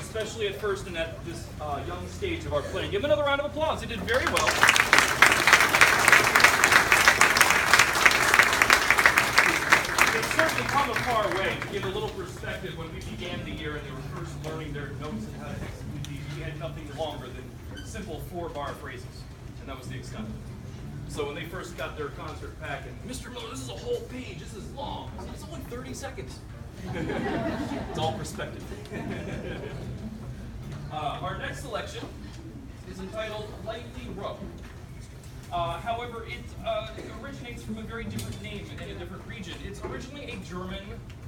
Especially at first and at this young stage of our playing. Give him another round of applause. He did very well. They've certainly come a far way. To give a little perspective, when we began the year and they were first learning their notes and how to execute these, we had nothing longer than simple 4-bar phrases, and that was the extent of it. So when they first got their concert pack, and Mr. Miller, this is a whole page, this is long. I said, it's only 30 seconds. It's all perspective. Our next selection is entitled Lightly Row. However, it originates from a very different name in a different region. It's originally a German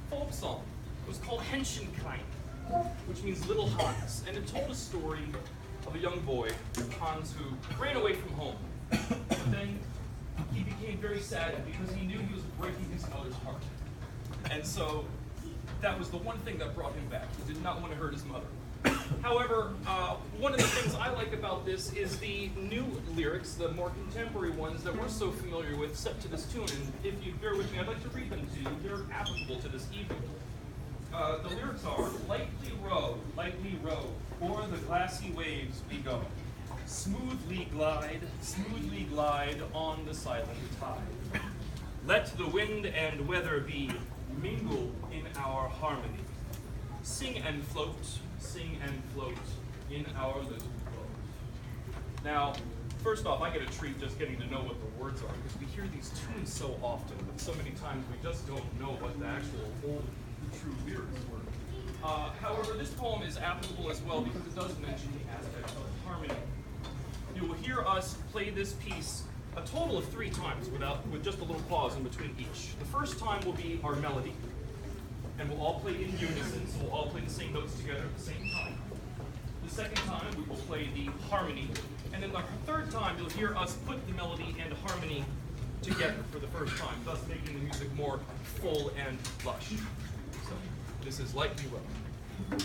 folk song. It was called Henschenkind, which means Little Hans, and it told a story of a young boy, Hans, who ran away from home. But then he became very sad because he knew he was breaking his mother's heart. And so that was the one thing that brought him back. He did not want to hurt his mother. However, one of the things I like about this is the new lyrics, the more contemporary ones that we're so familiar with, set to this tune. And if you bear with me, I'd like to read them to you. They're applicable to this evening. The lyrics are, lightly row, o'er the glassy waves we go. Smoothly glide on the silent tide. Let the wind and weather be mingled in our harmony. Sing and float in our little boat. Now, first off, I get a treat just getting to know what the words are, because we hear these tunes so often, but so many times we just don't know what the actual old, true lyrics were. However, this poem is applicable as well because it does mention the aspect of harmony. You will hear us play this piece a total of 3 times with just a little pause in between each. The first time will be our melody, and we'll all play in unison, so we'll all play the same notes together at the same time. The second time, we will play the harmony, and then the third time, you'll hear us put the melody and harmony together for the first time, thus making the music more full and lush. So, this is Lightly Row.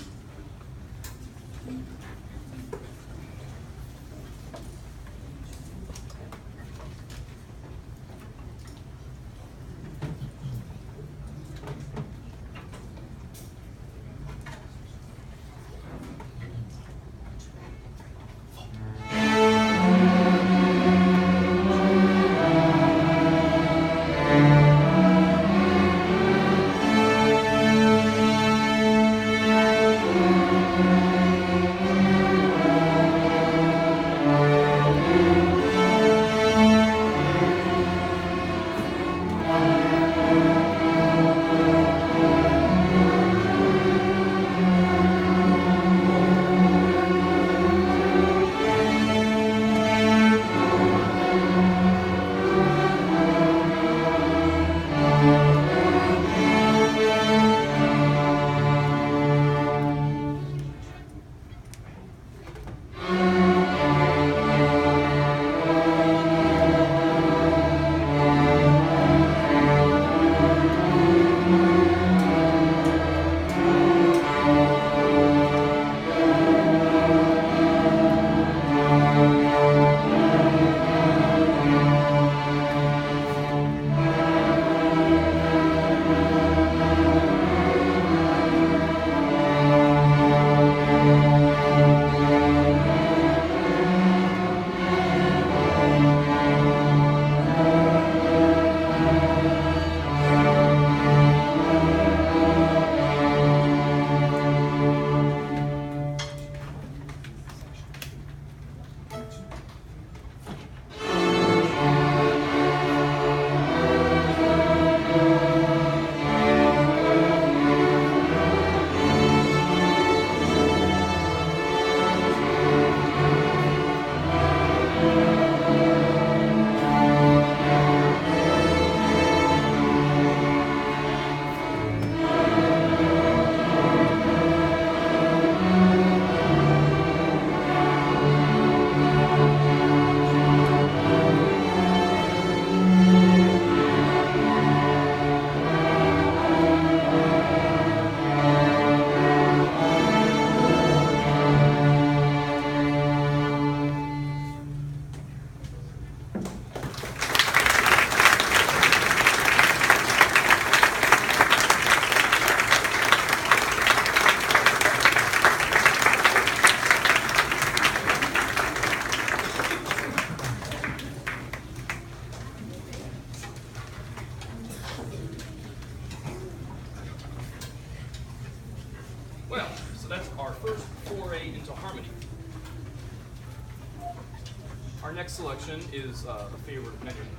next selection is a favorite of many of them.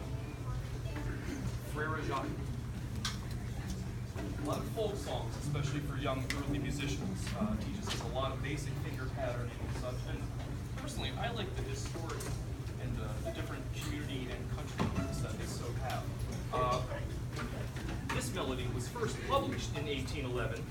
Frere Jacques. A lot of folk songs, especially for young early musicians, teaches us a lot of basic finger patterning and such. And personally, I like the historic and the different community and country roots that this so have. This melody was first published in 1811.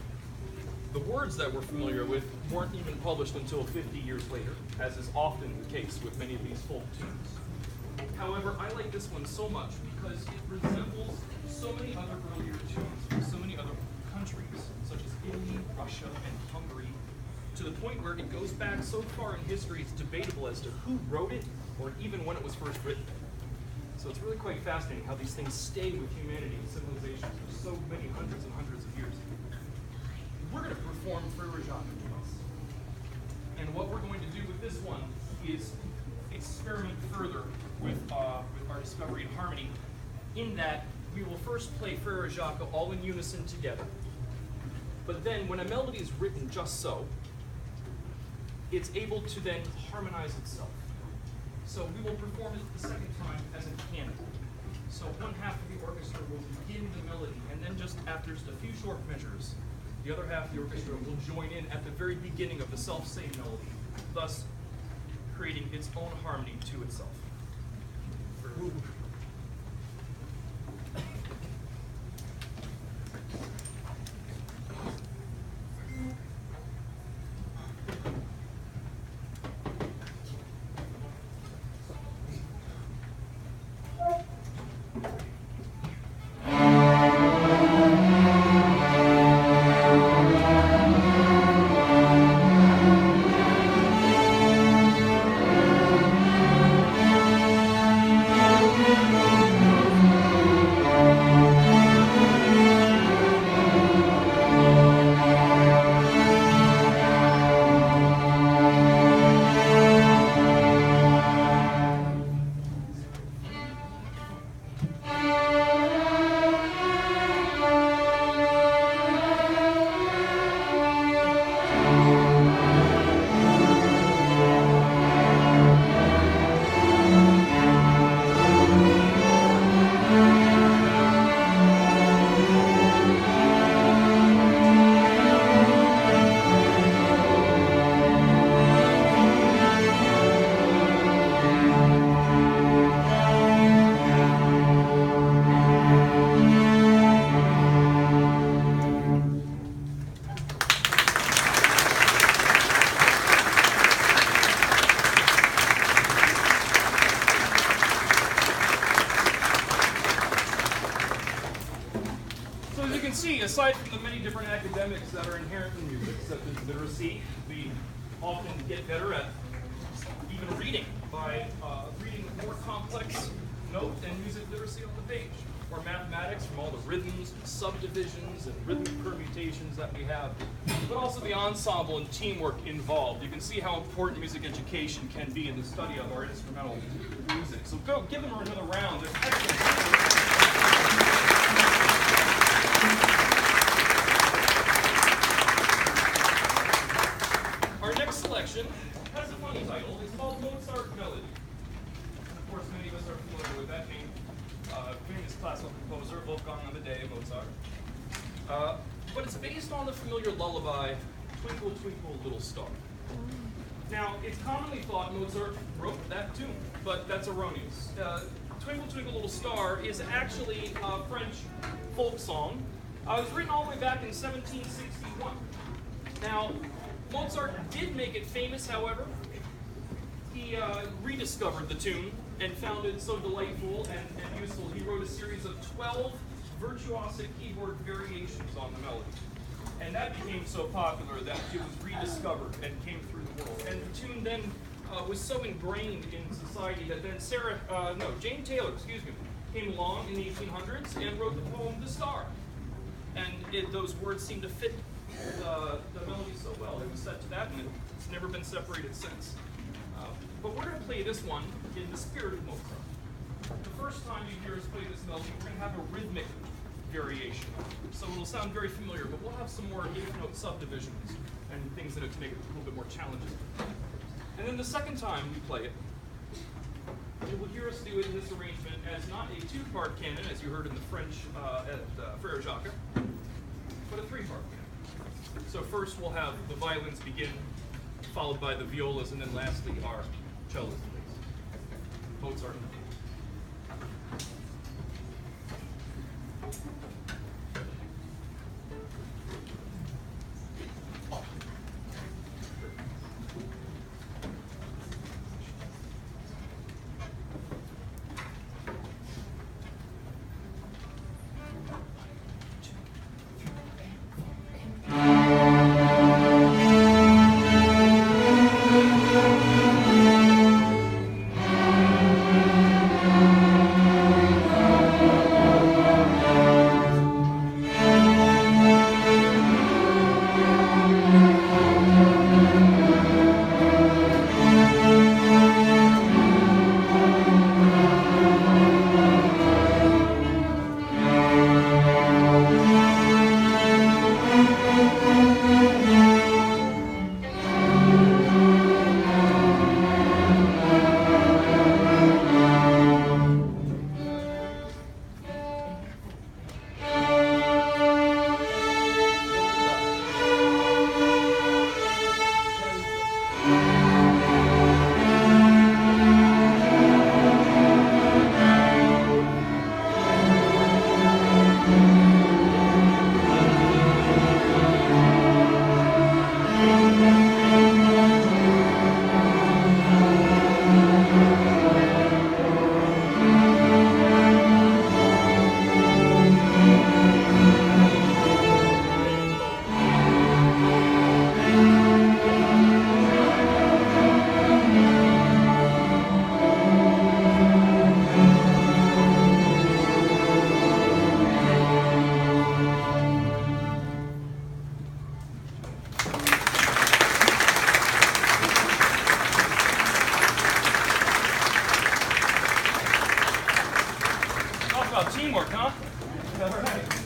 The words that we're familiar with weren't even published until 50 years later, as is often the case with many of these folk tunes. However, I like this one so much because it resembles so many other earlier tunes from so many other countries, such as Italy, Russia, and Hungary, to the point where it goes back so far in history it's debatable as to who wrote it or even when it was first written. So it's really quite fascinating how these things stay with humanity and civilization for so many hundreds and hundreds of years. We're going to perform Frere Jacques twice. And what we're going to do with this one is experiment further with our discovery in harmony, in that we will first play Frere Jacques all in unison together. But then when a melody is written just so, it's able to then harmonize itself. So we will perform it the second time as a canon. So one half of the orchestra will begin the melody, and then just after just a few short measures, the other half of the orchestra will join in at the very beginning of the self-same melody, thus creating its own harmony to itself. Aside from the many different academics that are inherent in music, such as literacy, we often get better at even reading by reading more complex note and music literacy on the page, or mathematics from all the rhythms and subdivisions and rhythmic permutations that we have, but also the ensemble and teamwork involved. You can see how important music education can be in the study of our instrumental music. So go give them another round. They're excellent. Our next selection has a funny title. It's called Mozart Melody. And of course, many of us are familiar with that name. Famous classical composer, Wolfgang Amadeus Mozart. But it's based on the familiar lullaby, Twinkle, Twinkle, Little Star. Now, it's commonly thought Mozart wrote that tune, but that's erroneous. Twinkle, Twinkle, Little Star is actually a French folk song. It was written all the way back in 1761. Now, Mozart did make it famous, however. He rediscovered the tune and found it so delightful and useful. He wrote a series of 12 virtuosic keyboard variations on the melody. And that became so popular that it was rediscovered and came through the world. And the tune then was so ingrained in society that then Jane Taylor, came along in the 1800s and wrote the poem The Star. And those words seemed to fit the melody so well. It was set to that, and it's never been separated since. But we're going to play this one in the spirit of Mozart. The first time you hear us play this melody, we're going to have a rhythmic variation. So it'll sound very familiar, but we'll have some more eighth-note subdivisions and things that make it a little bit more challenging. And then the second time we play it, you will hear us do it in this arrangement as not a two-part canon, as you heard in the French at Frere Jacques, but a three-part canon. So first we'll have the violins begin, followed by the violas, and then lastly our cellos and bass. Mozart. Teamwork, huh? All right.